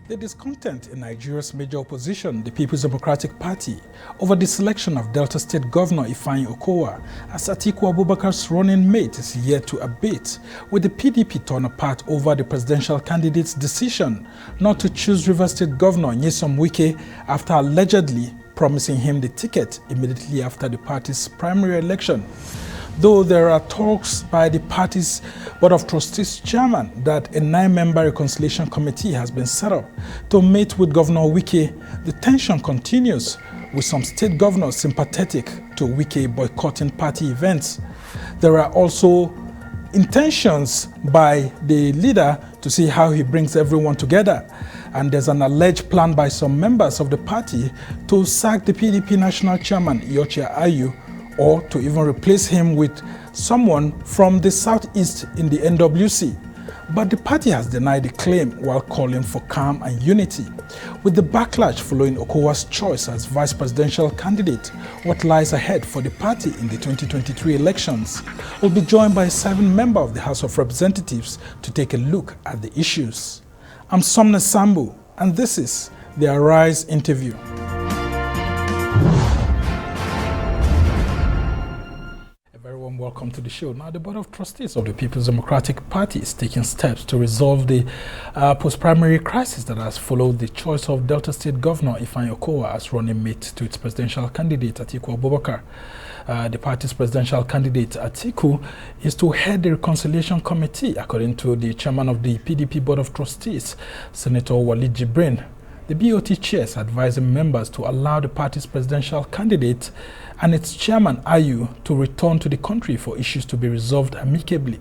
The discontent in Nigeria's major opposition, the People's Democratic Party, over the selection of Delta State Governor Ifeanyi Okowa as Atiku Abubakar's running mate is yet to abate, with the PDP torn apart over the presidential candidate's decision not to choose Rivers State Governor Nyesom Wike after allegedly promising him the ticket immediately after the party's primary election. Though there are talks by the party's Board of Trustees chairman that a 9-member reconciliation committee has been set up to meet with Governor Wike, the tension continues, with some state governors sympathetic to Wike boycotting party events. There are also intentions by the leader to see how he brings everyone together. And there's an alleged plan by some members of the party to sack the PDP national chairman, Iyorchia Ayu, or to even replace him with someone from the southeast in the NWC. But the party has denied the claim while calling for calm and unity. With the backlash following Okowa's choice as vice presidential candidate, what lies ahead for the party in the 2023 elections? We'll be joined by a 7-member of the House of Representatives to take a look at the issues. I'm Somna Sambu, and this is the Arise interview. Welcome to the show. Now, the Board of Trustees of the People's Democratic Party is taking steps to resolve the post-primary crisis that has followed the choice of Delta State Governor Ifeanyi Okowa as running mate to its presidential candidate, Atiku Abubakar. The party's presidential candidate, Atiku, is to head the Reconciliation Committee, according to the chairman of the PDP Board of Trustees, Senator Walid Jibrin. The BOT chairs advising members to allow the party's presidential candidate and its chairman, Ayu, to return to the country for issues to be resolved amicably.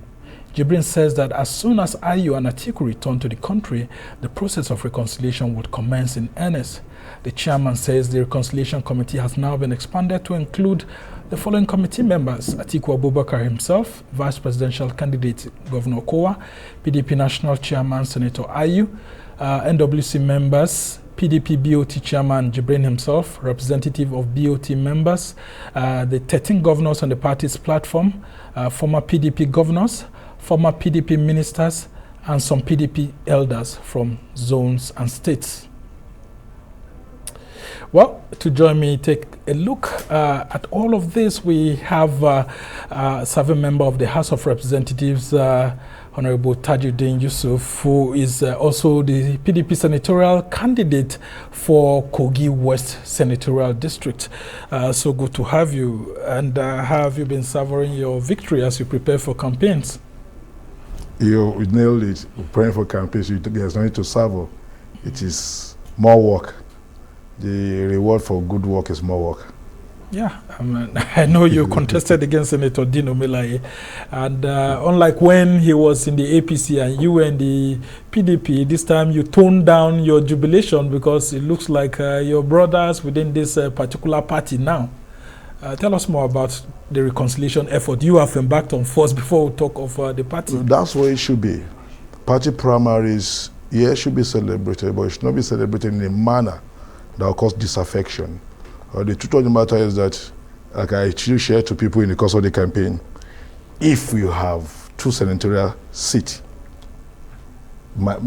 Jibrin says that as soon as Ayu and Atiku return to the country, the process of reconciliation would commence in earnest. The chairman says the Reconciliation Committee has now been expanded to include the following committee members: Atiku Abubakar himself, Vice Presidential Candidate Governor Okowa, PDP National Chairman Senator Ayu, NWC members, PDP BOT Chairman Jibrin himself, representative of BOT members, the 13 governors on the party's platform, former PDP governors, former PDP ministers, and some PDP elders from zones and states. Well, to join me, take a look at all of this, we have serving member of the House of Representatives, Honorable Tajuddin Yusuf, who is also the PDP senatorial candidate for Kogi West Senatorial District. So good to have you. And how have you been savoring your victory as you prepare for campaigns? You nailed it. Praying for campaigns, there's no need to savor. It is more work. The reward for good work is more work. Yeah, I know you contested against Senator Dino Melaye, and unlike when he was in the APC and you were in the PDP, this time you toned down your jubilation because it looks like your brothers within this particular party now. Tell us more about the reconciliation effort you have embarked on first before we talk of the party. That's what it should be. Party primaries, yes, should be celebrated, but it should not be celebrated in a manner that will cause disaffection. The truth of the matter is that, like I share to people in the course of the campaign, if you have 2 senatorial seats,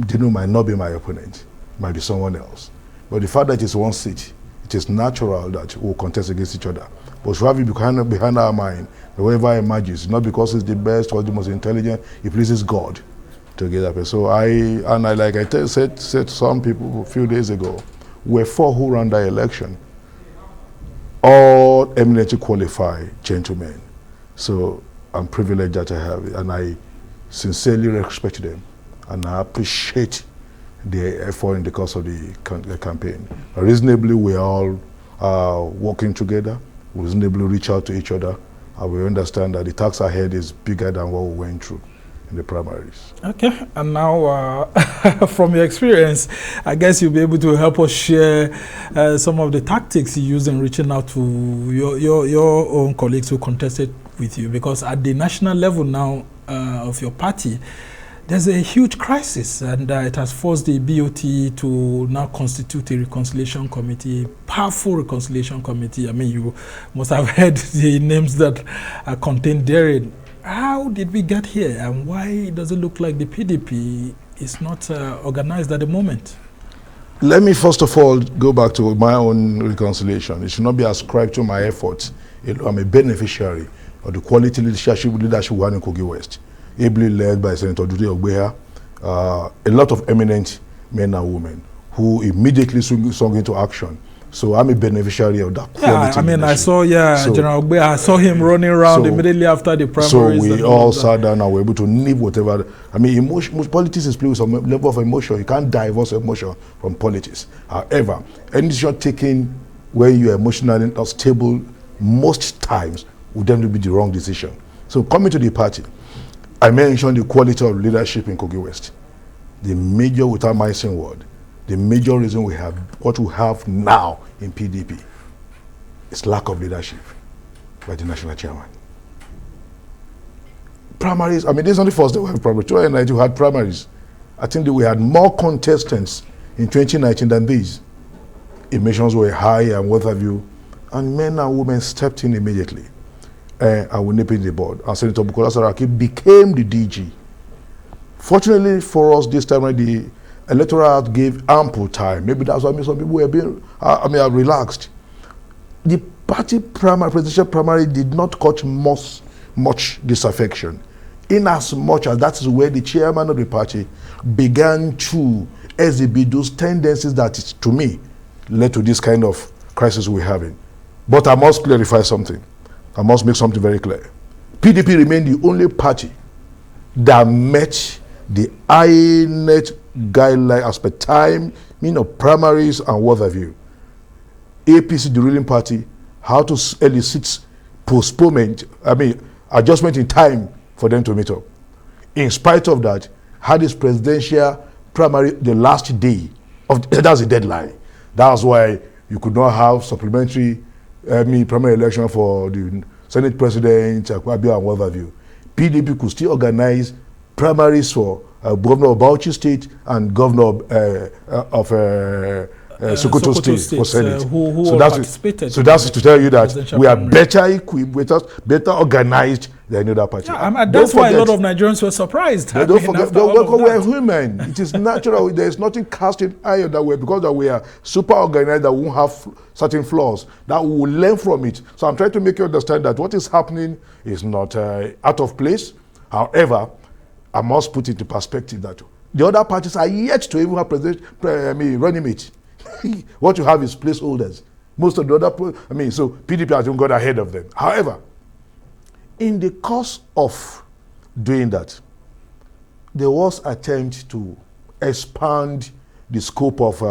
Dino might not be my opponent, it might be someone else. But the fact that it's 1 seat, it is natural that we'll contest against each other. But we have it behind our mind, whoever emerges, not because it's the best or the most intelligent, it pleases God to get up. So said to some people a few days ago, we're 4 who ran the election. All eminently qualified gentlemen. So I'm privileged that I have it, and I sincerely respect them, and I appreciate their effort in the course of the campaign. Reasonably, we are all working together, we reasonably reach out to each other, and we understand that the task ahead is bigger than what we went through in the primaries. Okay, and now from your experience, I guess you'll be able to help us share some of the tactics you use in reaching out to your own colleagues who contested with you, because at the national level now of your party, there's a huge crisis, and it has forced the BOT to now constitute a reconciliation committee, powerful reconciliation committee. I mean, you must have heard the names that are contained therein. How did we get here, and why does it look like the PDP is not organized at the moment? Let me first of all go back to my own reconciliation. It should not be ascribed to my efforts. I'm a beneficiary of the quality leadership we had in Kogi West, ably led by Senator Dude Ogbeha, a lot of eminent men and women who immediately swung into action. So I'm a beneficiary of that quality. I mean, leadership. I saw, General Ogbeha, I saw him running around immediately after the primaries. So we all sat down and were able to nip whatever. I mean, politics is played with some level of emotion. You can't divorce emotion from politics. However, any decision taken where you are emotionally unstable, most times would then be the wrong decision. So coming to the party, I mentioned the quality of leadership in Kogi West. The major, without my saying word, the major reason we have what we have now in PDP is lack of leadership by the national chairman. Primaries, I mean, this is not the first day we have primaries. 2019 we had primaries. I think that we had more contestants in 2019 than these. Emissions were high and what have you, and men and women stepped in immediately. And we nipped in the board. And Senator Bukola Saraki became the DG. Fortunately for us this time, the Electoral gave ample time. Maybe that's why some people were being, are relaxed. The party presidential primary did not cause much disaffection, in as much as that is where the chairman of the party began to exhibit those tendencies that, to me, led to this kind of crisis we're having. But I must clarify something. I must make something very clear. PDP remained the only party that met the INET guideline as per time, primaries and what have you. APC, the ruling party, how to elicit postponement, adjustment in time for them to meet up. In spite of that, had this presidential primary the last day of that's the deadline. That's why you could not have supplementary primary election for the Senate President, Akpabio and what have you. PDP could still organize primaries for Governor of Bauchi State and Governor of Sokoto State for Senate. Who participated. So that's to tell you that we are better equipped, better organized than the other party. Yeah, that's why a lot of Nigerians were surprised. Don't forget, we're human. It is natural. There is nothing cast in iron that way because that we are super organized that won't have certain flaws, that we will learn from it. So I'm trying to make you understand that what is happening is not out of place. However, I must put into perspective that the other parties are yet to even have running mate. What you have is placeholders. Most of the other, so PDP has even got ahead of them. However, in the course of doing that, there was attempt to expand the scope of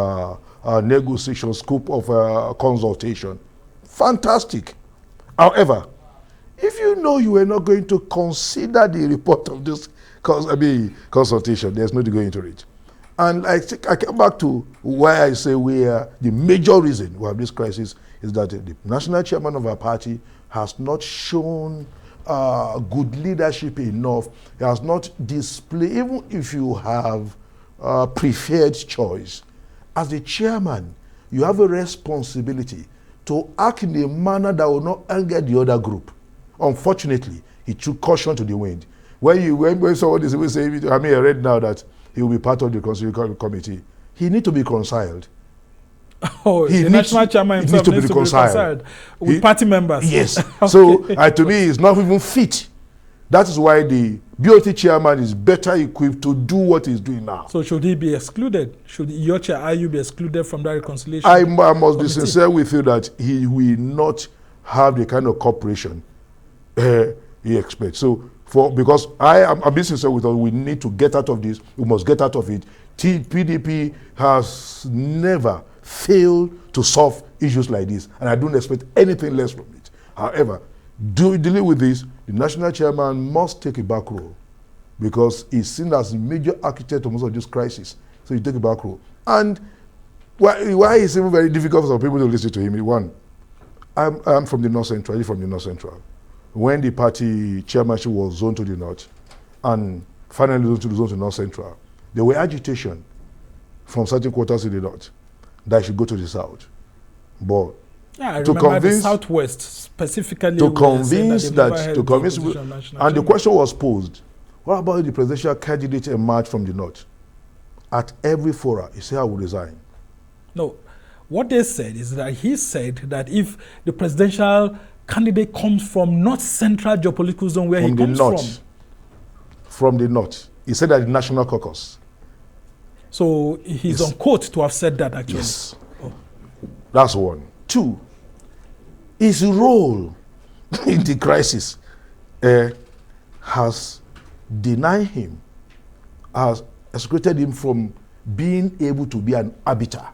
negotiation, scope of consultation. Fantastic. However, if you know you are not going to consider the report of this consultation, there's no going to it. And I come back to why I say the major reason we have this crisis is that the national chairman of our party has not shown good leadership enough. He has not displayed, even if you have preferred choice, as the chairman, you have a responsibility to act in a manner that will not anger the other group. Unfortunately, he took caution to the wind. When someone is saying, I read now that he will be part of the Constitutional Committee, he needs to be reconciled. Oh, the national chairman himself needs to be reconciled with party members. Yes. Okay. So, to me, he's not even fit. That is why the BOT chairman is better equipped to do what he's doing now. So, should he be excluded? Should your chair, IU, be excluded from that reconciliation? I must be sincere with you that he will not have the kind of cooperation he expects. So, because I'm being sincere with us, we need to get out of this. We must get out of it. PDP has never failed to solve issues like this, and I don't expect anything less from it. However, dealing with this, the national chairman must take a back role because he's seen as a major architect of most of this crisis. So he take a back role. And why it's even very difficult for some people to listen to him? One, I'm from the North Central, you're from the North Central. When the party chairmanship was zoned to the North and finally zoned to North Central, there were agitation from certain quarters in the North that I should go to the South. But I remember the Southwest specifically. To convince, and the question was posed, what about the presidential candidate emerged from the North? At every forum, he said, I will resign. No, what they said is that he said that if the presidential candidate comes from not central geopolitical zone where he comes from the north, he said that the National Caucus. So he's on quote to have said that actually. Yes. Oh. That's one. Two, his role in the crisis has denied him, has excluded him from being able to be an arbiter.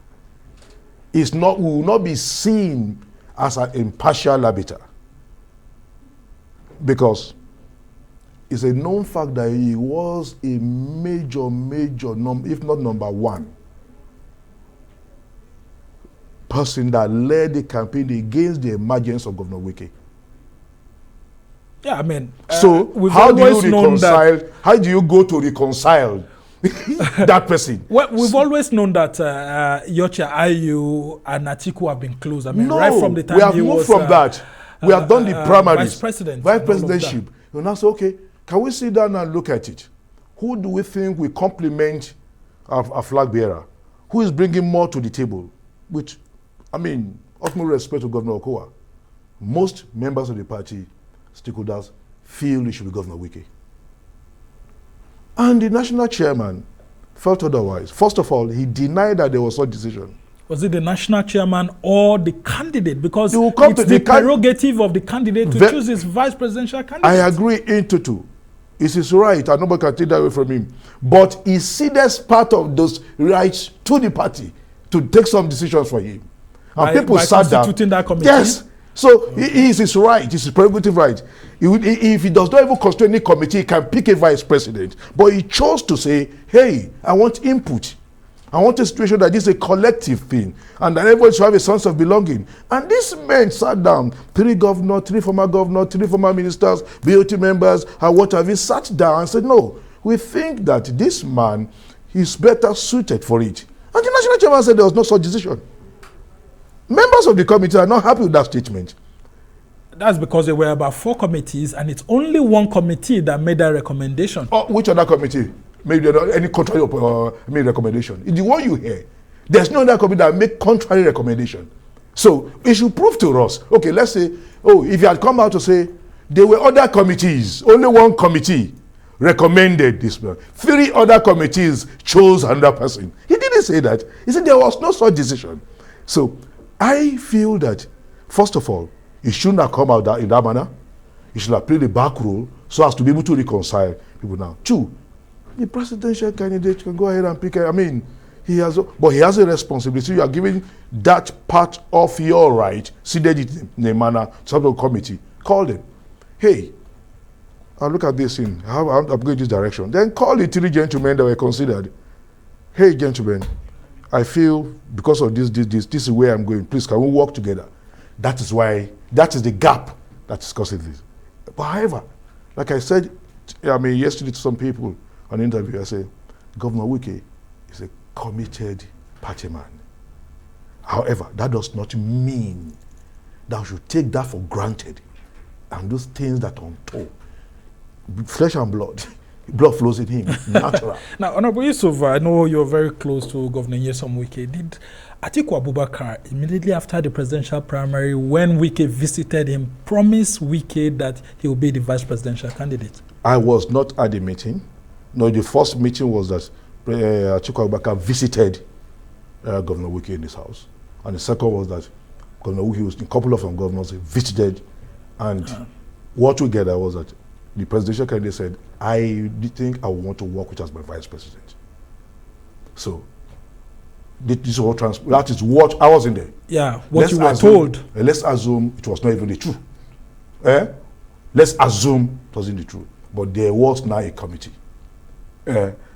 Will not be seen as an impartial arbiter, because it's a known fact that he was a major, if not number one, person that led the campaign against the emergence of Governor Wike. Yeah, I mean, so how do you reconcile? How do you go to reconcile that person? Well, we've always known that Yocha Ayu and Atiku have been close. I mean, no, right from the time we have moved from that. We have done the primaries, vice presidentship. You now say, okay, can we sit down and look at it? Who do we think will complement our flag bearer? Who is bringing more to the table? Which, I mean, utmost respect to Governor Okowa. Most members of the party, stakeholders, feel it should be Governor Wike. And the national chairman felt otherwise. First of all, he denied that there was such decision. Was it the national chairman or the candidate? Because it's the prerogative of the candidate to choose his vice presidential candidate. I agree into two. It's his right, and nobody can take that away from him. But he ceded part of those rights to the party to take some decisions for him. And people sat down. That committee? Yes. So it is his right, it's his prerogative right. If he does not even constitute any committee, he can pick a vice president. But he chose to say, hey, I want input. I want a situation that this is a collective thing and that everyone should have a sense of belonging. And these men sat down, 3 governors, 3 former governors, 3 former ministers, BOT members, and what have you, sat down and said, no, we think that this man is better suited for it. And the national chairman said there was no such decision. Members of the committee are not happy with that statement. That's because there were about 4 committees and it's only one committee that made that recommendation. Oh, which other committee? Maybe any contrary recommendation. It's the one you hear. There's no other committee that make contrary recommendation. So it should prove to us. Okay, let's say, if you had come out to say there were other committees, only one committee recommended this man. 3 other committees chose another person. He didn't say that. He said there was no such decision. So I feel that, first of all, it shouldn't have come out in that manner. It should have played the back role so as to be able to reconcile people now. 2, the presidential candidate can go ahead and pick. I mean, he has a responsibility. You are giving that part of your right, seated in a manner, to the committee. Call them. Hey, I'll look at this in. I'm going this direction. Then call the 3 gentlemen that were considered. Hey, gentlemen, I feel because of this is where I'm going. Please, can we work together? That is the gap that is causing this. But however, like I said, yesterday to some people on an interview, I said, Governor Wike is a committed party man. However, that does not mean that we should take that for granted and those things that are untold. Flesh and blood flows in him, natural. Now, Honorable Yusuf, I know you're very close to Governor Nyesom Wike. Did Atiku Abubakar, immediately after the presidential primary, when Wike visited him, promise Wike that he will be the vice presidential candidate? I was not at the meeting. No, the first meeting was that Atiku Abubakar visited Governor Wike in his house. And the second was that Governor Wike was a couple of governors visited, and what we gathered was that the presidential candidate said, I think I want to work with as my vice president. So that is what I was in there. Yeah, what you were told. Let's assume it was not even the truth. Let's assume it wasn't the truth. But there was now a committee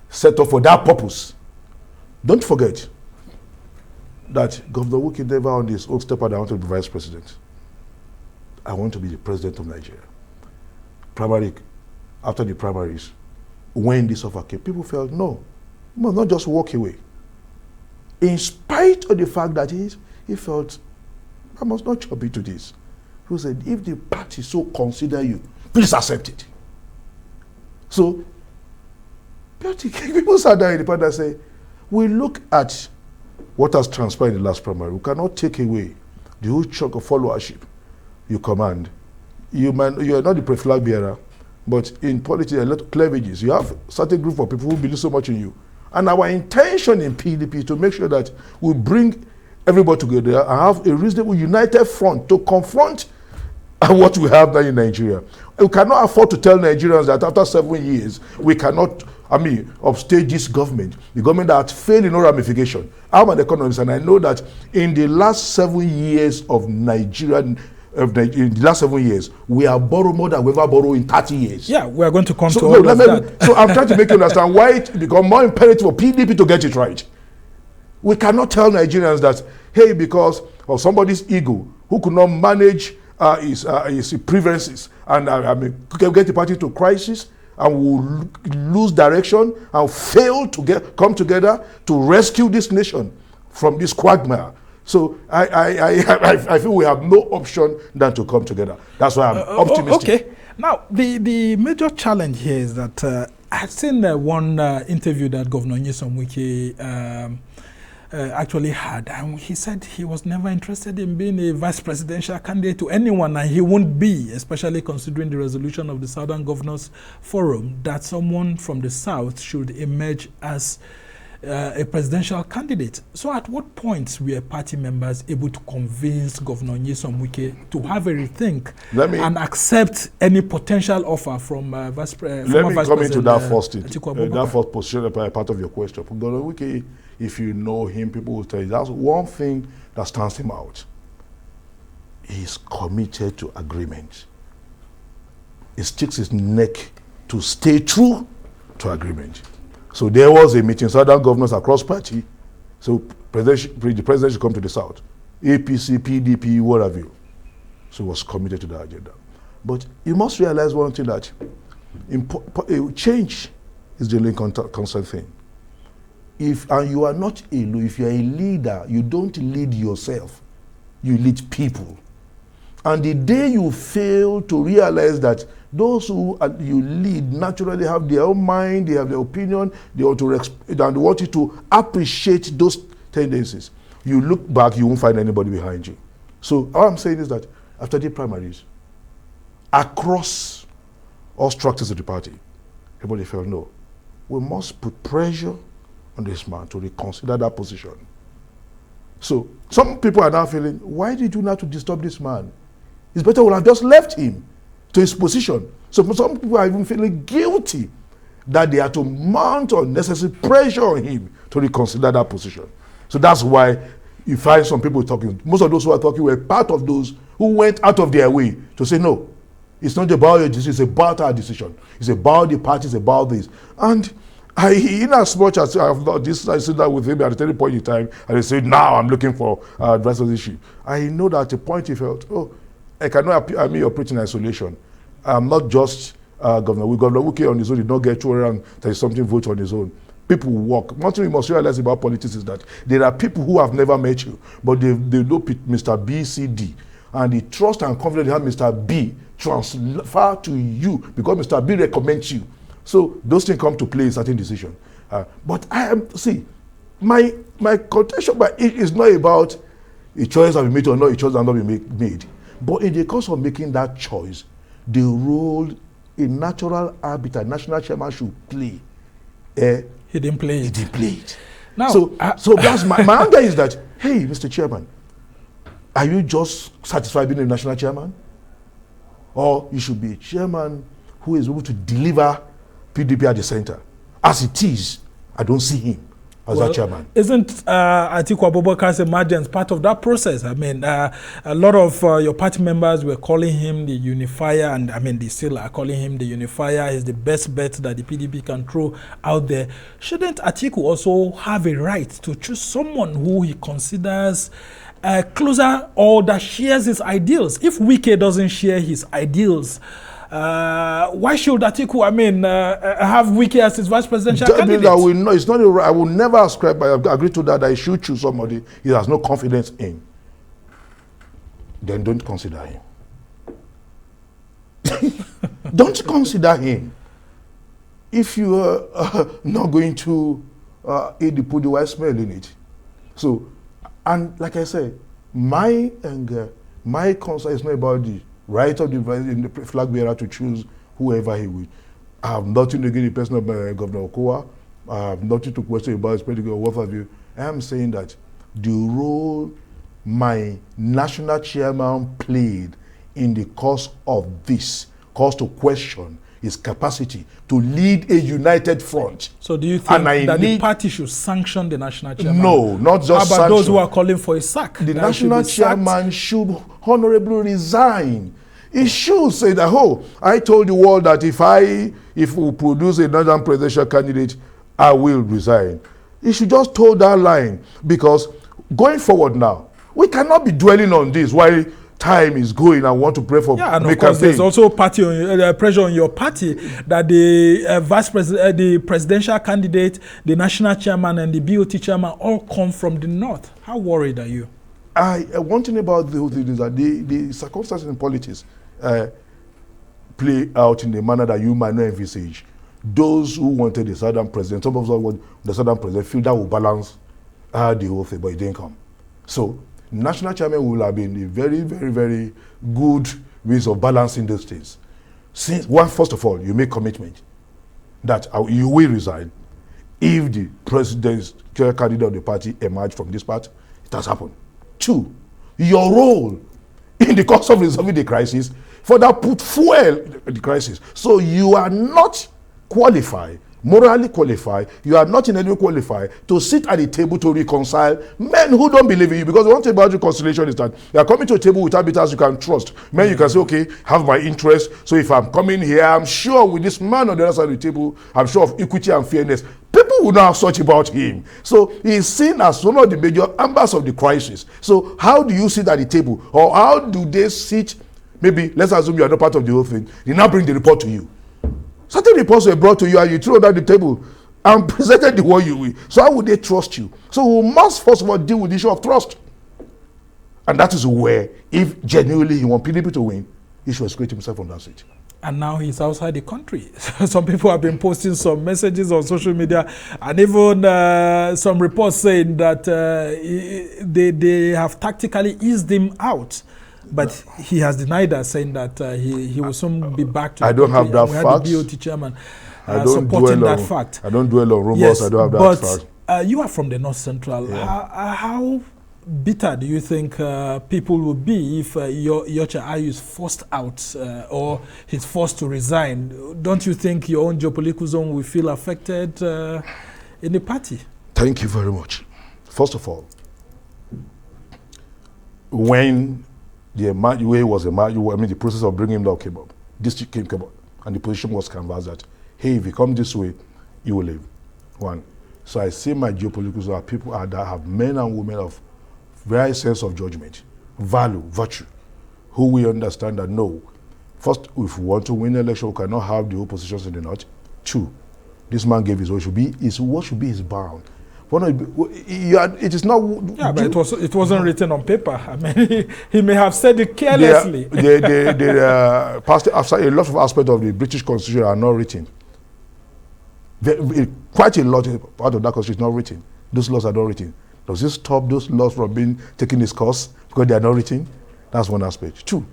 set up for that purpose. Don't forget that Governor Wike never on his own step out, I want to be vice president. I want to be the president of Nigeria. After the primaries, when this offer came, people felt, no, you must not just walk away. In spite of the fact that he felt, I must not chop into this. He said, if the party so consider you, please accept it. So, people sat down in the party and say, we look at what has transpired in the last primary. We cannot take away the whole chunk of followership you command. You are not the pre-flag bearer, but in politics, there are a lot of cleavages. You have a certain group of people who believe so much in you. And our intention in PDP is to make sure that we bring everybody together and have a reasonable united front to confront what we have now in Nigeria. We cannot afford to tell Nigerians that after 7 years, we cannot, upstage this government, the government that failed in all ramification. I'm an economist, and I know that in the last 7 years of Nigeria, in the last 7 years, we have borrowed more than we ever borrowed in 30 years. Yeah, we are going to come to all of that. So I'm trying to make you understand why it becomes more imperative for PDP to get it right. We cannot tell Nigerians that, hey, because of somebody's ego, who could not manage his preferences and get the party to crisis, and will lose direction and fail to come together to rescue this nation from this quagmire. So I feel we have no option than to come together. That's why I'm optimistic. Okay. Now, the major challenge here is that I've seen one interview that Governor Nyesom Wike actually had, and he said he was never interested in being a vice presidential candidate to anyone, and he won't be, especially considering the resolution of the Southern Governors Forum that someone from the South should emerge as a presidential candidate. So at what point were party members able to convince Governor Nyesom Wike to have a rethink and accept any potential offer from Vice President? Let me come into that first position, part of your question. Governor Wike, if you know him, people will tell you that's one thing that stands him out. He's committed to agreement. He sticks his neck to stay true to agreement. So there was a meeting, Southern governors across party. So the president should come to the South. APC, PDP, what have you. So he was committed to the agenda. But you must realize one thing, that change is the link constant thing. And you are not if you are a leader, you don't lead yourself, you lead people. And the day you fail to realize that those who you lead naturally have their own mind, they have their opinion, they want to and they want you to appreciate those tendencies, you look back, you won't find anybody behind you. So all I'm saying is that after the primaries, across all structures of the party, everybody felt, no, we must put pressure on this man to reconsider that position. So some people are now feeling, why did you not to disturb this man? It's better we have just left him to his position. So some people are even feeling guilty that they have to mount unnecessary pressure on him to reconsider that position. So that's why you find some people talking. Most of those who are talking were part of those who went out of their way to say, no, it's not about your decision, it's about our decision. It's about the party, it's about this. And in as much as I sit down with him at any point in time, and he said, now I'm looking for advice on this issue. I know that at the point he felt, oh, I cannot operate in isolation. I'm not just Governor Wike. Governor Wike on his own did not get 230-something votes on his own. People work. One thing we must realize about politics is that there are people who have never met you, but they know Mr. B, C, D. And the trust and confidence they have Mr. B transfer to you because Mr. B recommends you. So those things come to play in certain decisions. But my contention by it is not about a choice that we made or not, a choice that not be made. But in the course of making that choice, the role a natural arbiter, national chairman should play. He didn't play it. He didn't play it. Now, so that's my anger is that, hey, Mr. Chairman, are you just satisfied being a national chairman? Or you should be a chairman who is able to deliver PDP at the center. As it is, I don't see him as that chairman. Isn't Atiku Abubakar's emergence part of that process? I mean, a lot of your party members were calling him the unifier, and I mean, they still are calling him the unifier. He's the best bet that the PDP can throw out there. Shouldn't Atiku also have a right to choose someone who he considers closer or that shares his ideals? If Wike doesn't share his ideals, why should Atiku, have Wike as his vice presidential candidate? It's not I will never ascribe, I agree to that he should choose somebody he has no confidence in. Then don't consider him. Don't consider him. If you are not going to put the white smell in it. So, and like I said, my anger, my concern is not about the right of the flag bearer to choose whoever he will. I have nothing against the person of Governor Okowa. I have nothing to question about his political what have you. I am saying that the role my national chairman played in the course of this calls to question his capacity to lead a united front. So do you think that the party should sanction the national chairman? No, not just sanction. How about those who are calling for a sack? The national chairman should honorably resign. He should say that, oh, I told the world that if we produce another presidential candidate, I will resign. He should just toe that line, because going forward now, we cannot be dwelling on this while time is going and want to pray for and of course there's also party pressure on your party that the the presidential candidate, the national chairman and the BOT chairman all come from the north. How worried are you? One thing about the whole thing is that the circumstances in politics play out in the manner that you might not envisage. Those who wanted the southern president, some of us want the southern president, feel that will balance the whole thing, but it didn't come. So national chairman will have been a very, very, very good ways of balancing those things. First of all, you make commitment that you will resign if the president's candidate of the party emerge from this part. It has happened. 2, your role in the course of resolving the crisis further put fuel in the crisis. So you are not qualified, morally qualified, you are not in any way qualified to sit at the table to reconcile men who don't believe in you. Because one thing about reconciliation is that you are coming to a table with arbiters you can trust. Men you can say, okay, have my interest. So if I'm coming here, I'm sure with this man on the other side of the table, I'm sure of equity and fairness. People will not have such about him. So he is seen as one of the major ambassadors of the crisis. So how do you sit at the table? Or how do they sit? Maybe, let's assume you are not part of the whole thing. They now bring the report to you. Certain reports were brought to you and you threw down the table and presented the one you will. So how would they trust you? So we must first of all deal with the issue of trust. And that is where, if genuinely he wants PDP to win, he should exclude himself from that seat. And now he's outside the country. Some people have been posting some messages on social media, and even some reports saying that they have tactically eased him out. But he has denied that, saying that he will soon be back to the country. I don't have that fact. We had the BOT chairman supporting that fact. I don't dwell on rumors. Yes, I don't have that fact. But you are from the North Central. Yeah. How bitter do you think people will be if Iyorchia Ayu is forced out or he's forced to resign? Don't you think your own geopolitical zone will feel affected in the party? Thank you very much. First of all, when the process of bringing him down came up, this came up, and the position was canvassed that, hey, if you come this way, you will leave. 1. So I see my geopolitical zone, people that have men and women of various sense of judgment, value, virtue, who we understand that no. First, if we want to win an election, we cannot have the oppositions in the north. 2, this man gave his what should be his bound. It is not. Yeah, but it wasn't written on paper. I mean, he may have said it carelessly. After a lot of aspects of the British Constitution are not written. Quite a lot of part of that Constitution is not written. Those laws are not written. Does this stop those laws from being taken its course because they are not written? That's one aspect. 2,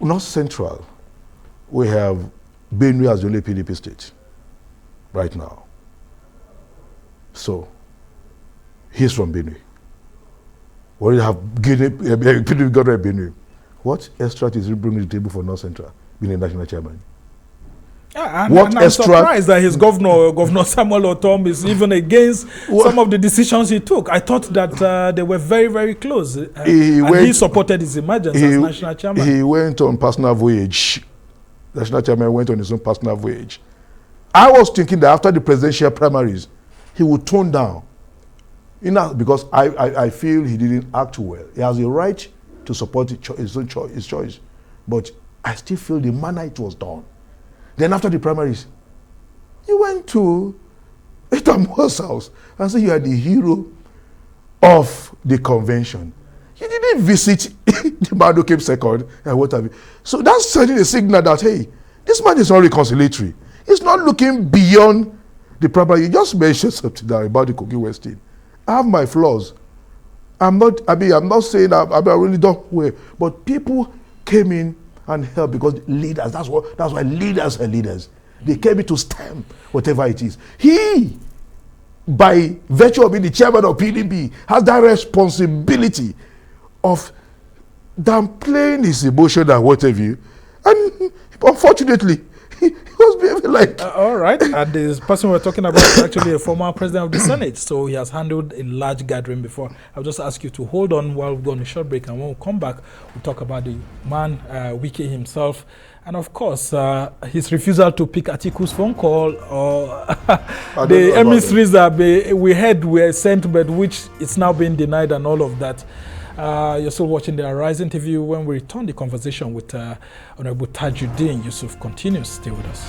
North Central, we have Benue as the only PDP state right now. So, he's from Benue. We have PDP governor Benue. What extra is he bringing to the table for North Central, being a national chairman? Yeah, I'm surprised that his Governor Samuel Ortom is even against some of the decisions he took. I thought that they were very, very close. He supported his emergence as national chairman. He went on personal voyage. National chairman went on his own personal voyage. I was thinking that after the presidential primaries, he would tone down. Because I feel he didn't act well. He has a right to support his choice. But I still feel the manner it was done. Then after the primaries, he went to Itamua's house and said you are the hero of the convention. You didn't visit the man who came second and what have you. So that's sending a signal that, hey, this man is not reconciliatory. He's not looking beyond the primary, you just mentioned something now about the Kogi West thing. I have my flaws. I'm not saying I really don't well, but people came in and helped because leaders, that's why leaders are leaders. They came in to stamp whatever it is. He, by virtue of being the chairman of PDP, has that responsibility of downplaying his emotion and whatever. And unfortunately, he was behaving like... all right, and this person we're talking about is actually a former president of the Senate, so he has handled a large gathering before. I'll just ask you to hold on while we go on a short break, and when we come back, we'll talk about the man, Wike himself, and of course, his refusal to pick Atiku's phone call, or the emissaries that we heard were sent, but which is now being denied, and all of that. You're still watching the Arise interview. When we return, the conversation with Honorable Tajuddin Yusuf continues. Stay with us.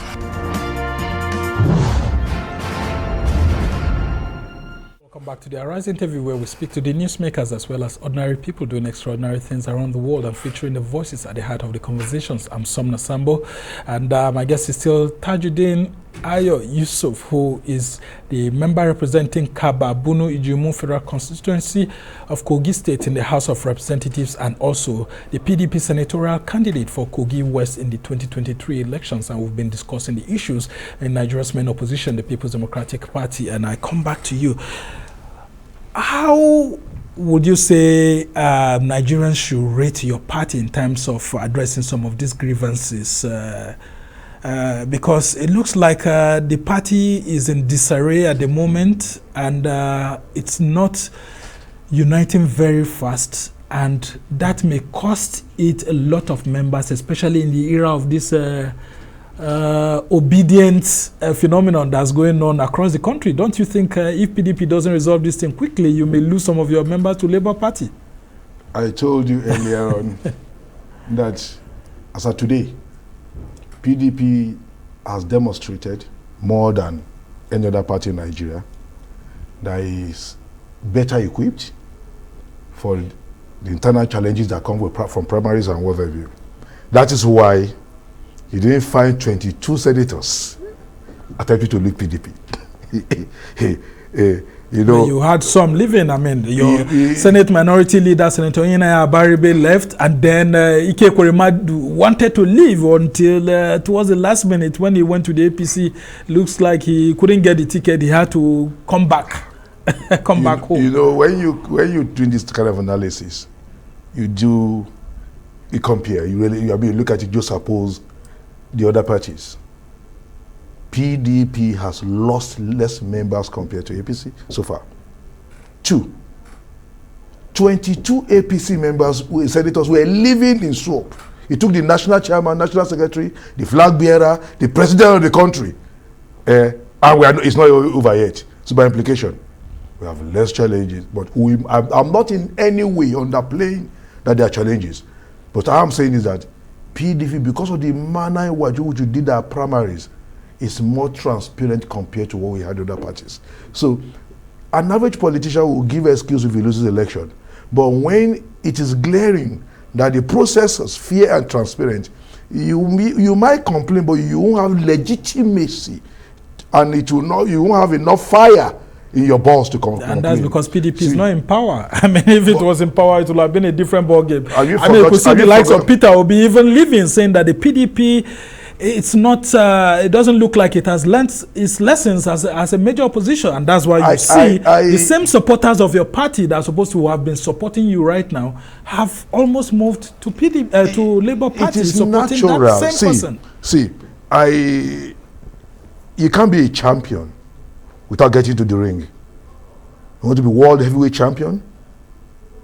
Welcome back to the Arise interview, where we speak to the newsmakers as well as ordinary people doing extraordinary things around the world and featuring the voices at the heart of the conversations. I'm Somna Sambo, and my guest is still Tajuddin Ayo Yusuf, who is the member representing Kaba Bunu Ijumu Federal Constituency of Kogi State in the House of Representatives, and also the PDP senatorial candidate for Kogi West in the 2023 elections. And we've been discussing the issues in Nigeria's main opposition, the People's Democratic Party. And I come back to you. How would you say Nigerians should rate your party in terms of addressing some of these grievances? Because it looks like the party is in disarray at the moment, and it's not uniting very fast, and that may cost it a lot of members, especially in the era of this obedience phenomenon that's going on across the country. Don't you think if PDP doesn't resolve this thing quickly, you may lose some of your members to Labour Party? I told you earlier on that as of today, PDP has demonstrated more than any other party in Nigeria that is better equipped for the internal challenges that come from primaries and what have you. That is why you didn't find 22 senators attempting to leave PDP. You know, you had some leaving. I mean, your Senate Minority Leader, Senator Inaya Baribe, left, and then Ike Kwerimadu wanted to leave until towards the last minute when he went to the APC. Looks like he couldn't get the ticket. He had to come back, back home. You know, when you do this kind of analysis, you compare. You look at it. Just suppose the other parties. PDP has lost less members compared to APC so far. 2, 22 APC members, senators, were living in swamp. It took the national chairman, national secretary, the flag bearer, the president of the country, and it's not over yet. So by implication, we have less challenges. But I'm not in any way underplaying that there are challenges. But all I'm saying is that PDP, because of the manner in which you did our primaries, is more transparent compared to what we had in other parties. So an average politician will give an excuse if he loses the election. But when it is glaring that the process is fair and transparent, you might complain, but you won't have legitimacy, and you won't have enough fire in your balls to complain. And that's because PDP is not in power. I mean, if it was in power, it would have been a different ballgame. You could see the likes of Peter Obi even leaving, saying that the PDP, it's not, it doesn't look like it has learnt its lessons as a major opposition. And that's why you see the same supporters of your party that are supposed to have been supporting you right now have almost moved to PDP, to Labour Party, supporting natural. That same person. You can't be a champion without getting to the ring. You want to be world heavyweight champion,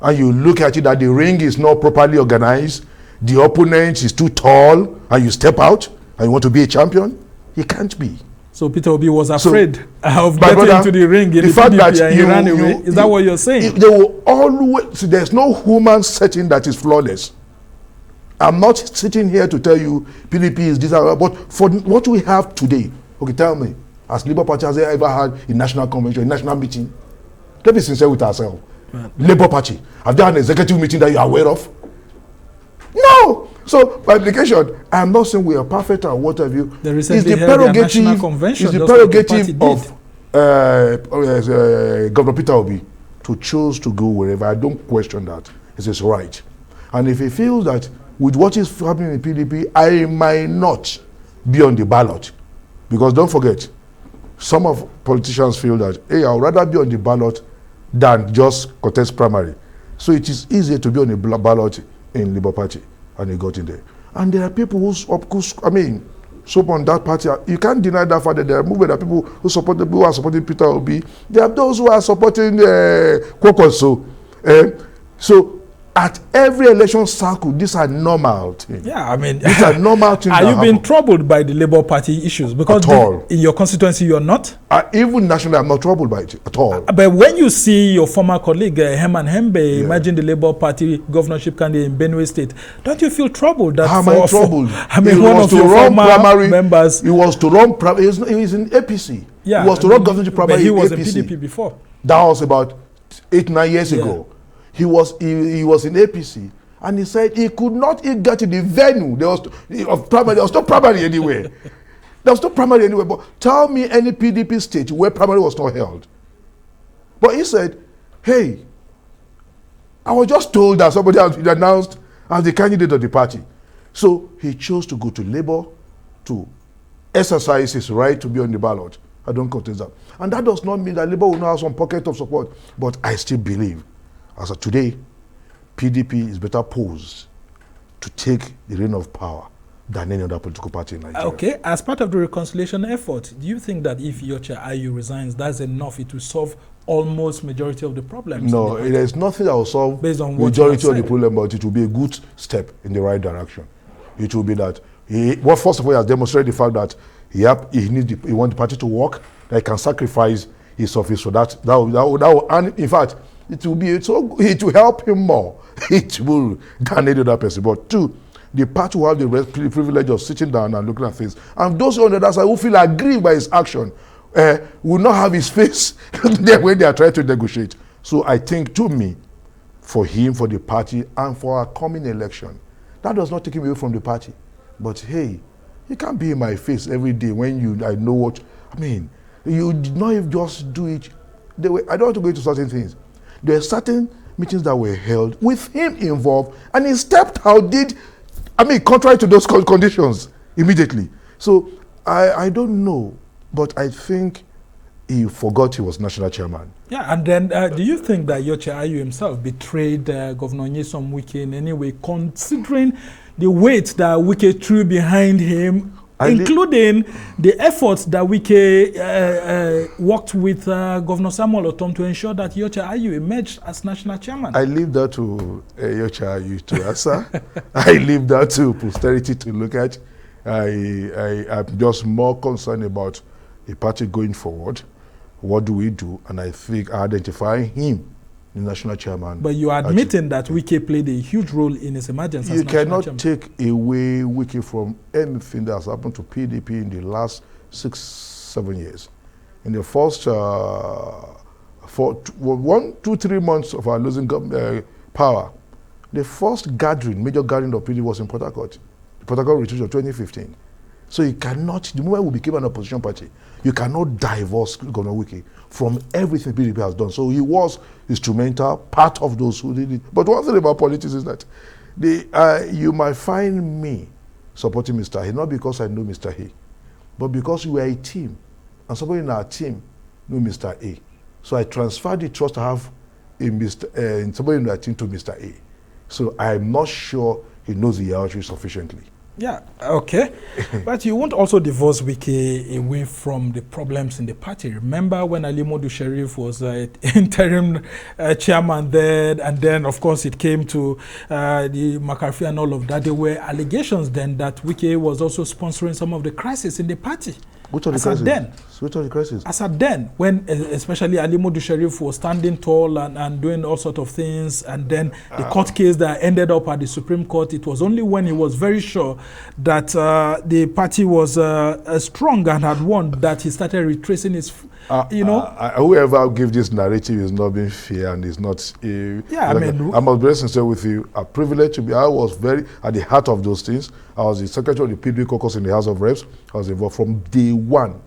and you look at it that the ring is not properly organized, the opponent is too tall, and you step out, and you want to be a champion? You can't be. So Peter Obi was afraid of getting into the ring in the fact PDP, that and he ran away. Is that what you're saying? They will always, there's no human setting that is flawless. I'm not sitting here to tell you PDP is this, but for what we have today, okay, tell me, has Labour Party has ever had a national convention, a national meeting? Let's be sincere with ourselves. Right. Labour Party, have they had an executive meeting that you are aware of? No! So by implication, I'm not saying we are perfect or what have you. It's the prerogative of Governor Peter Obi to choose to go wherever. I don't question that. It's his right. And if he feels that with what is happening in PDP, I might not be on the ballot. Because don't forget, some of politicians feel that, hey, I'd rather be on the ballot than just contest primary. So it is easier to be on the ballot in Labour Party, and he got in there. And there are people who on that party. You can't deny that fact that there are people who are supporting Peter Obi. There are those who are supporting Kwankwaso. So at every election cycle, these are normal things. Yeah, I mean, these are normal things. Are you being troubled by the Labour Party issues? Because in your constituency, you are not? Even nationally, I'm not troubled by it at all. But when you see your former colleague, Herman Hembe, imagine the Labour Party governorship candidate in Benue State, don't you feel troubled? That How am I troubled? One of your former members. He was to run primary. He was in APC. Yeah, he was to run governorship primary. But he was in APC. PDP before. That was about 8-9 years ago. He was in APC, and he said he could not get to the venue. There was no primary anywhere. There was no primary anywhere. But tell me any PDP state where primary was not held. But he said, hey, I was just told that somebody has been announced as the candidate of the party. So he chose to go to Labour to exercise his right to be on the ballot. I don't contest that. And that does not mean that Labour will not have some pocket of support. But I still believe, as of today, PDP is better posed to take the reign of power than any other political party in Nigeria. Okay, as part of the reconciliation effort, do you think that if Iyorchia Ayu resigns, that's enough? It will solve almost majority of the problems? No, there's nothing that will solve based on majority of the problem, but it will be a good step in the right direction. It will be that first of all, he has demonstrated the fact that he wants the party to work, that he can sacrifice his office for that. And in fact, it will help him more. It will than any other person. But two, the party will have the privilege of sitting down and looking at things. And those on the other side who feel aggrieved by his action will not have his face there when they are trying to negotiate. So I think, to me, for him, for the party, and for our coming election, that does not take him away from the party. But hey, you can't be in my face every day when I know what. I mean, you did not just do it. I don't want to go into certain things. There are certain meetings that were held with him involved, and he stepped out, contrary to those conditions immediately. So I don't know, but I think he forgot he was national chairman. Yeah, and then do you think that Iyorchia Ayu himself betrayed Governor Nyesom Wike in any way, considering the weight that Wike threw behind him, including the efforts that Wike worked with Governor Samuel Otom to ensure that Iyorchia Ayu emerged as national chairman? I leave that to Iyorchia Ayu to answer. I leave that to posterity to look at. I'm just more concerned about the party going forward. What do we do? And I think identifying him, the national chairman. But you are admitting that Wike played a huge role in his emergence as national chairman. You cannot take away Wike from anything that has happened to PDP in the last 6-7 years. In the first 1, 2, 3 months of our losing power, the first major gathering of PDP was in Port Harcourt. The Port Harcourt retreat of 2015. So you cannot, the moment we became an opposition party, you cannot divorce Governor Wike from everything PDP has done. So he was instrumental, part of those who did it. But one thing about politics is that you might find me supporting Mr. He, not because I know Mr. He, but because we are a team. And somebody in our team knew Mr. A. So I transferred the trust I have in somebody in our team to Mr. A. So I'm not sure he knows the hierarchy sufficiently. Yeah, okay. But you won't also divorce Wike away from the problems in the party. Remember when Ali Modu Sheriff was interim chairman there, and then, of course, it came to the McCarthy and all of that. There were allegations then that Wike was also sponsoring some of the crises in the party. Which of the crises? Which of the crises? As at then, when especially Ali Modu Sheriff was standing tall and doing all sorts of things, and then the court case that ended up at the Supreme Court, it was only when he was very sure that the party was strong and had won that he started retracing his Whoever gives this narrative is not being fair and is not. I must be very sincere with you. A privilege to be. I was very at the heart of those things. I was the secretary of the PDP caucus in the House of Reps. I was involved from day one.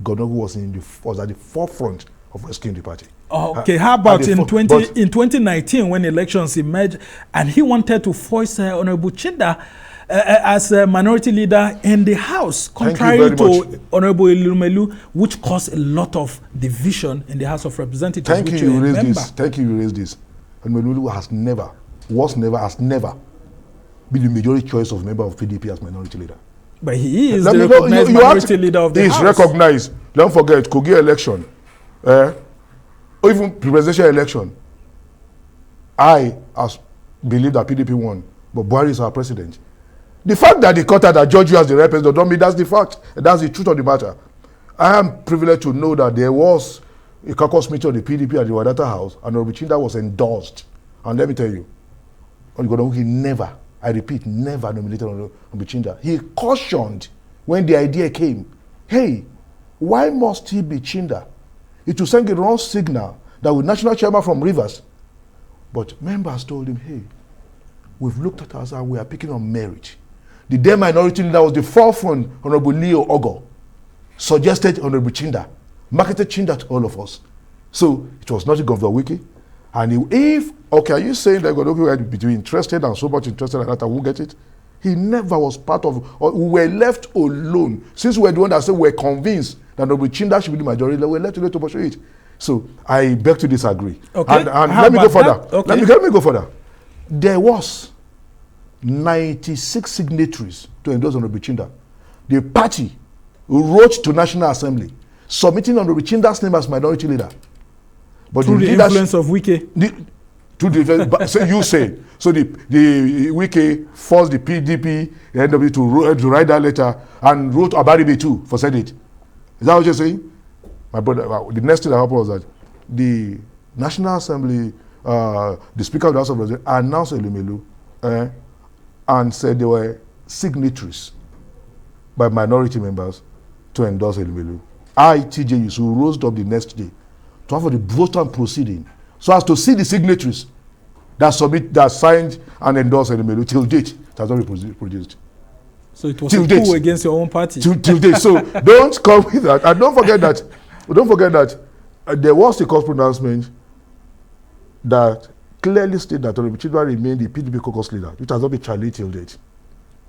Governor was at the forefront of rescuing the party. Okay, how about in 2019 when elections emerged and he wanted to force Honorable Chinda as a minority leader in the House, contrary to Honorable Elumelu, which caused a lot of division in the House of Representatives. Thank you, you raised this. Elumelu has never been the majority choice of member of PDP as minority leader. But he is the recognized minority leader of the House. He is recognized. Don't forget, Kogi election, or even presidential election. I believe that PDP won, but Buhari is our president. The fact that they cut out that George as the representative don't mean that's the fact. That's the truth of the matter. I am privileged to know that there was a caucus meeting of the PDP at the Wadata House, and Honorable Chinda was endorsed. And let me tell you, he never, I repeat, never nominated Honorable Chinda. He cautioned when the idea came, hey, why must he be Chinda? It will send a wrong signal that with national chairman from Rivers. But members told him, hey, we've looked at us and we are picking on merit. The then minority leader was the forefront, Honorable Leo Ogo, suggested Honorable Chinda, marketed Chinda to all of us. So it was not Governor Wiki. And are you saying that Governor Wiki would be interested and so much interested in that I won't get it? He never was part of, or we were left alone. Since we were the one that said we were convinced that Honorable Chinda should be the majority, we were left to pursue it. So I beg to disagree. Okay. And let me go further. Okay. Let me go further. There was 96 signatories to endorse Honorable Chinda. The party wrote to National Assembly submitting Honorable Chinda's name as minority leader. But through the influence of Wike. So you say. So the Wike forced the PDP, the NW to write that letter and wrote Abaribe too for Senate. Is that what you're saying? My brother, the next thing that happened was that the National Assembly, the Speaker of the House of Representatives announced Elumelu and said there were signatories by minority members to endorse Elumelu. TJ Yusuf rose up the next day to have the voter proceeding so as to see the signatories that signed and endorsed Elumelu. Till date, it has not been produced. So it was a coup against your own party. Till date. So don't come with that. And don't forget that there was a court pronouncement that clearly stated that Honorable Chinda remained the PDP caucus leader, which has not been challenged till date,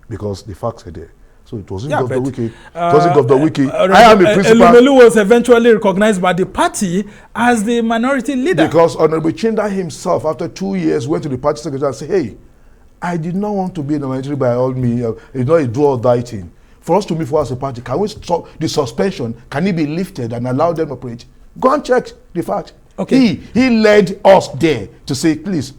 because the facts are there. So it wasn't Governor Wiki. It wasn't Governor Wiki. I am a principal. Elumelu was eventually recognized by the party as the minority leader. Because Honorable Chinda himself, after 2 years, went to the party secretary and said, hey, I did not want to be in the minority by all means. It's not a do or die thing. For us to move forward as a party, can we stop the suspension? Can it be lifted and allow them to operate? Go and check the fact. Okay. He led us there to say, please,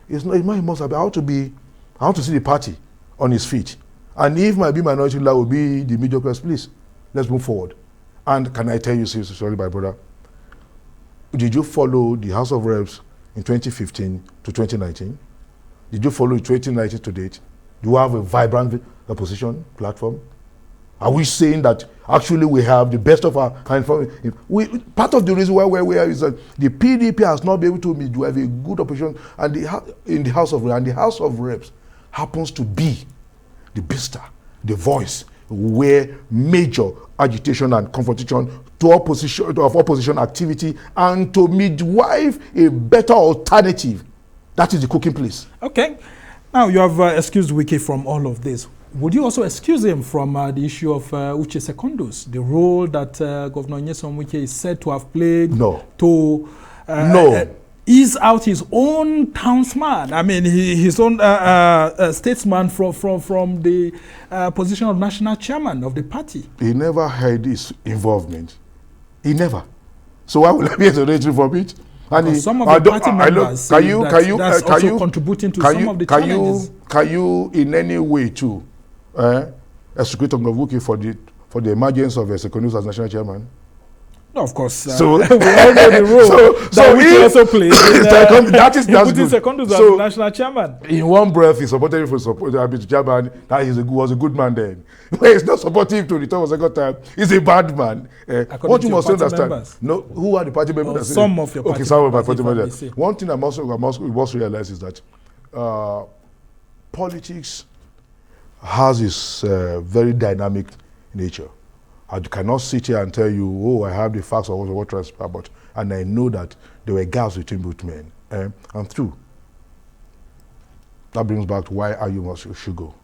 it's not must have. I want to see the party on his feet. And if my minority leader will be the major class, please, let's move forward. And can I tell you, sorry, my brother, did you follow the House of Reps in 2015 to 2019? Did you follow 2019 to date? Do you have a vibrant opposition platform? Are we saying that actually we have the best of our kind? Part of the reason why we're here is that the PDP has not been able to have a good opposition in the House of Reps, and the House of Reps happens to be the bista, the voice where major agitation and confrontation to opposition activity and to midwife a better alternative. That is the cooking place. Okay. Now you have excused Wike from all of this. Would you also excuse him from the issue of Uche Secondus, the role that Governor Nyesom Wike is said to have played to ease out his own townsman? I mean, his own statesman from the position of national chairman of the party. He never had his involvement. He never. So why would I be exonerated from it? And some of the party members say that's also contributing to some of the challenges. Can you in any way too execute Governor Wike for the emergence of Secondus as national chairman? No, of course. So we all know the role that Wike also plays. That's putting good. Secondus as So, the national chairman. in one breath, he supported him for support. Chairman, that was a good man then. When he's not supporting him to return for second time, he's a bad man. What you must understand. Members. No, who are the party members? Some of your party some of my members, party members. One thing we must realize is that politics has its very dynamic nature. I cannot sit here and tell you, oh, I have the facts or what transpired, but and I know that there were gaps between both men. And through. That brings back to why Ayu should go.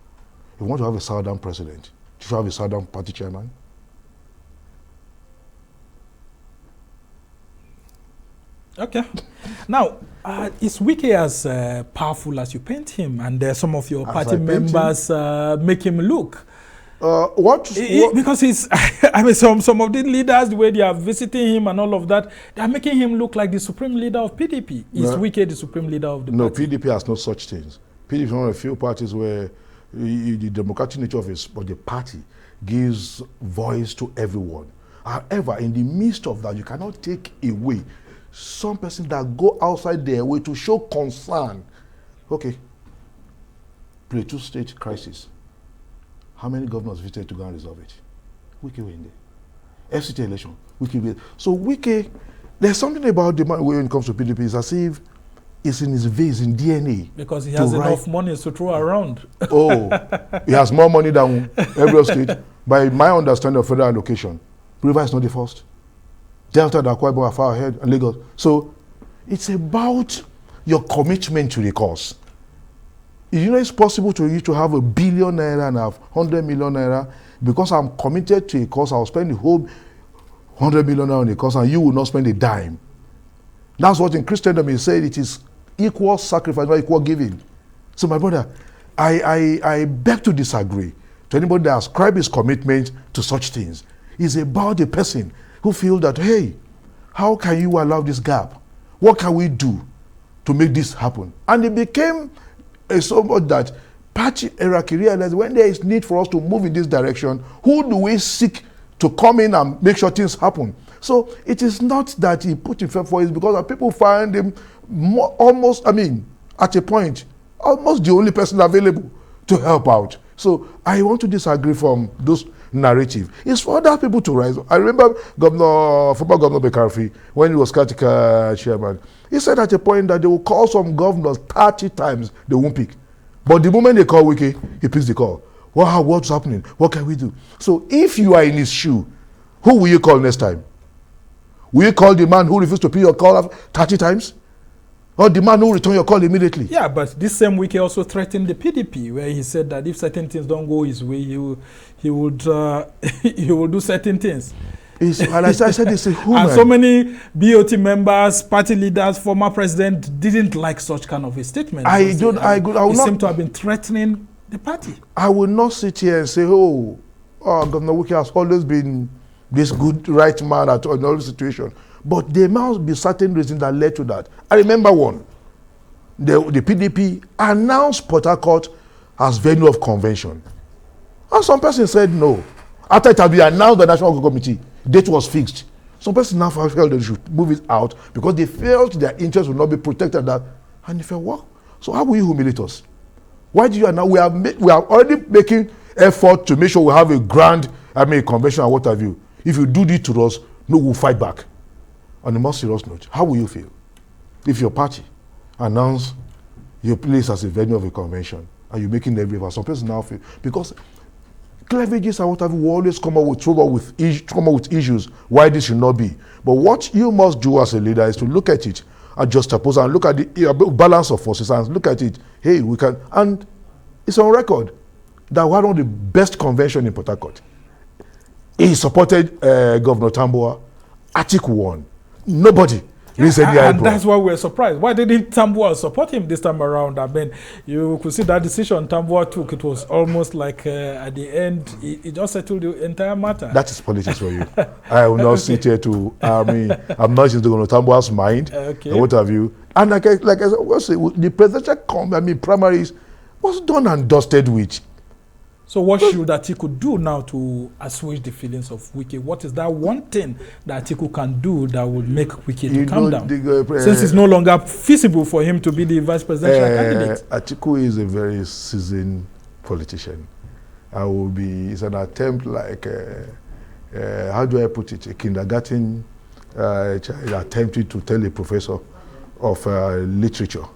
If you want to have a Southern president, you should have a Southern party chairman. Okay. Now, is Wike as powerful as you paint him, and some of your party members make him look? Because he's, I mean, some of the leaders, the way they are visiting him and all of that, they are making him look like the supreme leader of PDP. Is Wike the supreme leader of the party? No, PDP has no such things. PDP is one of the few parties where the democratic nature of the party gives voice to everyone. However, in the midst of that, you cannot take away some person that go outside their way to show concern. Okay, Plateau State crisis. How many governors visited to go and resolve it? Wike were in there. FCT election, Wike were. So Wike, there's something about the man when it comes to PDP, it's as if it's in his veins, in DNA. Because he has enough money to throw around. Oh, he has more money than every other state. By my understanding of federal allocation, River is not the first. Delta and Akwa Ibom are far ahead, and Lagos. So it's about your commitment to the cause. You know, it's possible to you to have £1 billion and have 100 million naira. Because I'm committed to a cause, I'll spend the whole 100 million naira on a cause, and you will not spend a dime. That's what in Christendom is said, it is equal sacrifice, not equal giving. So my brother, I beg to disagree to anybody that ascribes his commitment to such things. It's about the person who feels that, hey, how can you allow this gap? What can we do to make this happen? And it became so much that party hierarchy realized when there is need for us to move in this direction, who do we seek to come in and make sure things happen? So it is not that he put himself for it, because people find him almost, at a point, almost the only person available to help out. So I want to disagree from those narrative. It's for other people to rise. I remember former Governor Bekarfi, when he was Katika chairman, he said at a point that they will call some governors 30 times, they won't pick. But the moment they call Wike, he picks the call. What's happening? What can we do? So if you are in his shoe, who will you call next time? Will you call the man who refused to pick your call 30 times? Or the man who return your call immediately? Yeah, but this same Wike also threatened the PDP, where he said that if certain things don't go his way, he would do certain things. And I said it's a human. And so many BOT members, party leaders, former president didn't like such kind of a statement. He seemed to have been threatening the party. I will not sit here and say, Governor Wike has always been this good right man in all situation. But there must be certain reasons that led to that. I remember one. The PDP announced Port Harcourt as venue of convention. And some person said no. After it had been announced by the National Committee, date was fixed. Some person now felt they should move it out because they felt their interests would not be protected. And they felt, what? So how will you humiliate us? Why do you now? We are already making effort to make sure we have a grand, convention and what have you. If you do this to us, no, we'll fight back. On a more serious note, how will you feel if your party announce your place as a venue of a convention and you're making every effort? Some people now feel, because cleavages and what have you will always come up with issues why this should not be. But what you must do as a leader is to look at it and juxtapose and look at the balance of forces and look at it. Hey, we can, and it's on record that one of the best convention in Port Harcourt. He supported Governor Tambuwal. Atiku won. Nobody raised any eyebrow. And that's why we're surprised. Why didn't Tambuwal support him this time around? You could see that decision Tambuwal took. It was almost like at the end, it just settled the entire matter. That is politics for you. I will not sit here to, I'm not into Tambuwal's mind, and what have you. And like I said, the presidential primaries was done and dusted with. So what should Atiku do now to assuage the feelings of Wike? What is that one thing that Atiku can do that will make Wike to calm down? Since it's no longer feasible for him to be the vice presidential candidate. Atiku is a very seasoned politician. It's an attempt like, how do I put it, a kindergarten child attempting to tell a professor of literature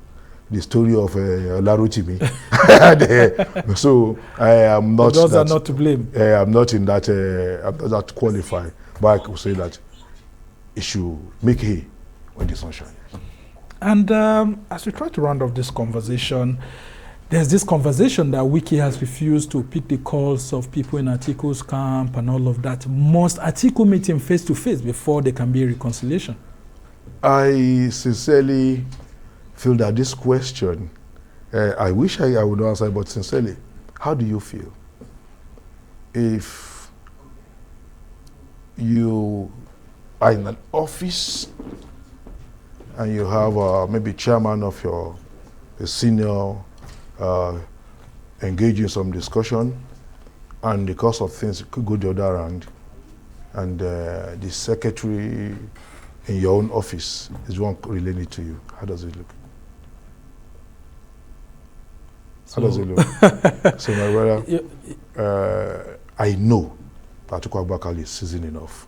the story of Larutimi. So I am not. Those are not to blame. I'm not in that. I'm not that qualified, but I could say that it should make hay when the sun shines. And as we try to round off this conversation, there's this conversation that Wike has refused to pick the calls of people in Atiku's camp and all of that. Must Atiku meet him face to face before there can be a reconciliation? I sincerely feel that this question, I wish I would answer, but sincerely, how do you feel if you are in an office and you have maybe chairman of a senior engage in some discussion, and because of things could go the other round, and the secretary in your own office is one relating to you? How does it look? How does it look? So my brother, I know that Atiku Abubakar is seasoned enough.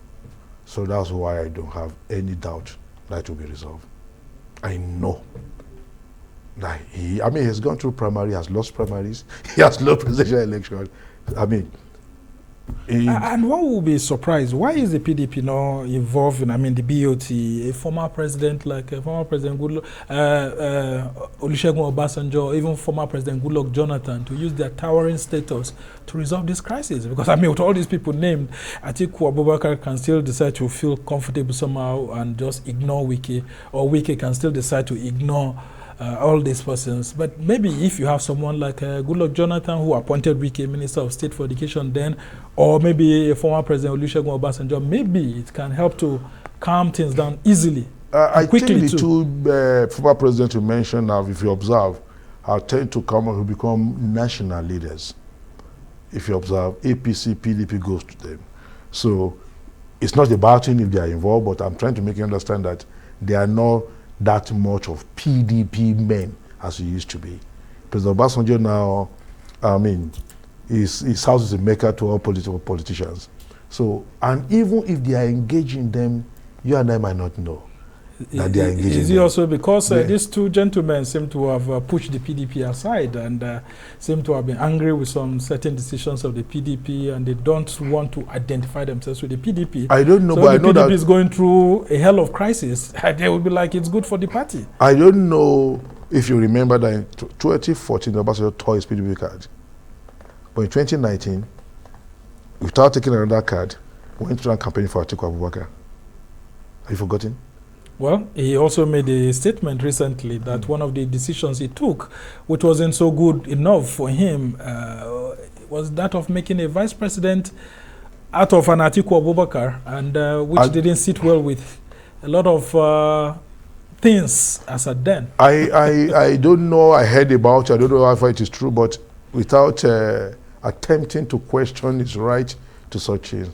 So that's why I don't have any doubt that it will be resolved. I know that he's gone through primary, has lost primaries, he has lost presidential election. And one will be surprised. Why is the PDP not involved in, the BOT, a former president Olusegun Obasanjo, even former President Goodluck Jonathan, to use their towering status to resolve this crisis? Because, with all these people named, Atiku Abubakar can still decide to feel comfortable somehow and just ignore Wike, or Wike can still decide to ignore all these persons. But maybe if you have someone like Goodluck Jonathan, who appointed Wike Minister of State for Education then, or maybe a former President Olusegun Obasanjo, maybe it can help to calm things down easily. I think the two former presidents you mentioned now, if you observe, tend to become national leaders. If you observe, APC, PDP goes to them. So it's not about if they are involved, but I'm trying to make you understand that they are not that much of PDP men as he used to be. President Obasanjo now, his house is a maker to all politicians. So, and even if they are engaging them, you and I might not know that they are engaging them. Is it also because these two gentlemen seem to have pushed the PDP aside and seem to have been angry with some certain decisions of the PDP, and they don't want to identify themselves with the PDP? I don't know, so but I know that the PDP that is going through a hell of crisis. They will be like, it's good for the party. I don't know if you remember that in 2014, Obasanjo tore his PDP card. But in 2019, without taking another card, went to a campaign for Atiku Abubakar. Have you forgotten? Well, he also made a statement recently that one of the decisions he took, which wasn't so good enough for him, was that of making a vice president out of an Atiku Abubakar, and which didn't sit well with a lot of things as at then. I don't know, I heard about it, I don't know if it is true, but without attempting to question his right to such things.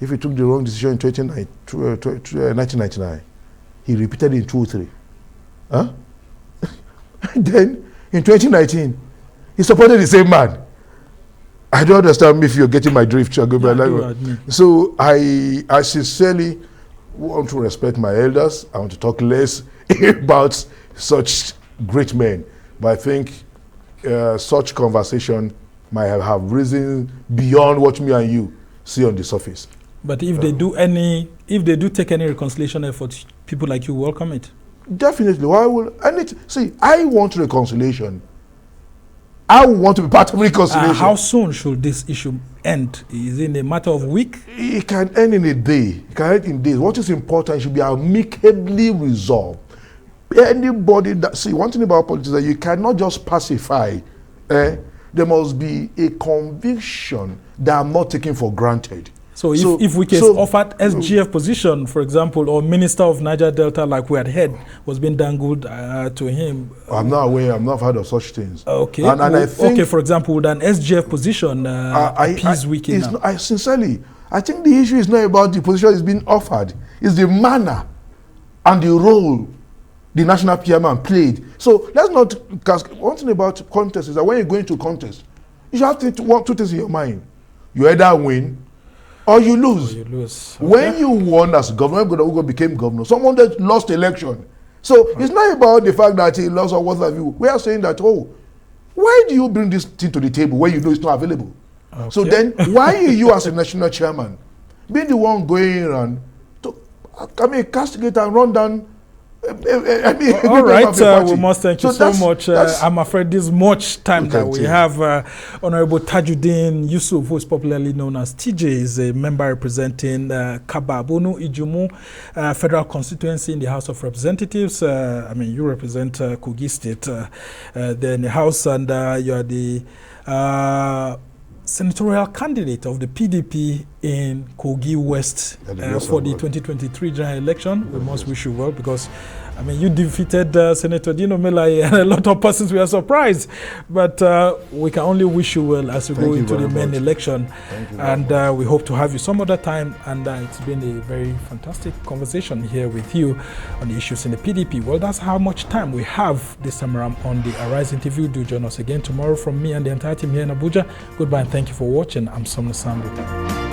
If he took the wrong decision in 1999, he repeated it in 2003. Huh? Then, in 2019, he supported the same man. I don't understand if you're getting my drift. So I sincerely want to respect my elders. I want to talk less about such great men. But I think such conversation might have risen beyond what me and you see on the surface. But if they do take any reconciliation efforts, people like you welcome it. Definitely. Why will? See, I want reconciliation. I want to be part of reconciliation. How soon should this issue end? Is it in a matter of weeks? It can end in a day. It can end in days. What is important should be amicably resolved. Anybody one thing about politics is that you cannot just pacify. There must be a conviction that I'm not taking for granted. So if we offered SGF position, for example, or Minister of Niger Delta, like we had heard, was being dangled to him. I'm not aware. I'm not heard of such things. Okay. And I think, okay, for example, would an SGF position appease Wiki now? I sincerely, I think the issue is not about the position is being offered. It's the manner and the role the national chairman played. So let's not cast. One thing about contest is that when you go into contest, you should have two things in your mind. You either win or you lose. Okay. When you won as governor, Ugo became governor, someone that lost election. So it's not about the fact that he lost or what have you. We are saying that, oh, why do you bring this thing to the table when you know it's not available? Okay. So then, why are you as a national chairman being the one going around to, castigate and run down? All right, we must thank you so much. I'm afraid this much time that we have. Honorable Tajuddin Yusuf, who is popularly known as TJ, is a member representing Kaba Bonu Ijumu Federal Constituency in the House of Representatives. You represent Kogi State there in the House, and you are the senatorial candidate of the PDP in Kogi West for the 2023 general election. We must wish you well, because you defeated Senator Dino Melai, and a lot of persons were surprised. But we can only wish you well as you go into the main election. And we hope to have you some other time. And it's been a very fantastic conversation here with you on the issues in the PDP. Well, that's how much time we have this time around on the Arise interview. Do join us again tomorrow from me and the entire team here in Abuja. Goodbye and thank you for watching. I'm Somna Sambu.